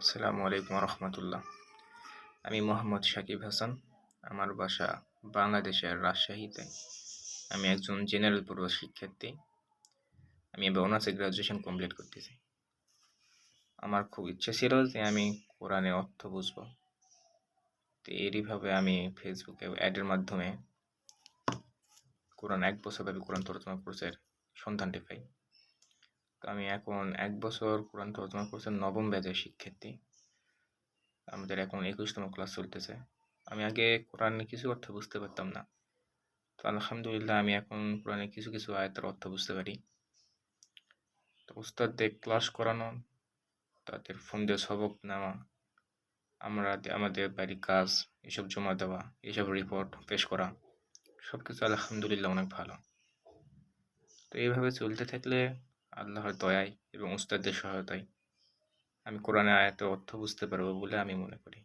আসসালামু আলাইকুম রহমতুল্লাহ। আমি মোহাম্মদ শাকিব হাসান। আমার বাসা বাংলাদেশের রাজশাহীতে। আমি একজন জেনারেল পড়ুয়া শিক্ষার্থী। আমি এবার অনার্সে গ্রাজুয়েশন কমপ্লিট করতেছি। আমার খুব ইচ্ছে ছিল যে আমি কোরআনের অর্থ বুঝবো। তো এরইভাবে আমি ফেসবুকে অ্যাডের মাধ্যমে কোরআন ১ বছরব্যাপী কোরআন তর্জমা কোর্সের সন্ধানটি পাই। তো আমি এখন ১ বছর কোরআন তর্জমা কোর্সের ৯ম ব্যাচের শিক্ষার্থী। আমাদের এখন ২১তম ক্লাস চলতেছে। আমি আগে কোরআনের কিছু অর্থ বুঝতে পারতাম না। তো আলহামদুলিল্লাহ আমি এখন কোরআনের কিছু কিছু আয়াতের অর্থ বুঝতে পারি। তো উস্তাদদের ক্লাস করানো, তাদের ফোন দিয়ে সবক নেওয়া, আমাদের বাড়ির কাজ এসব জমা দেওয়া, এসব রিপোর্ট পেশ করা, সব কিছু আলহামদুলিল্লাহ অনেক ভালো। তো এইভাবে চলতে থাকলে আল্লাহর দয়ায় এবং উস্তাদদের সহায়তায় আমি কোরআনের আয়াতের অর্থ বুঝতে পারবো বলে আমি মনে করি।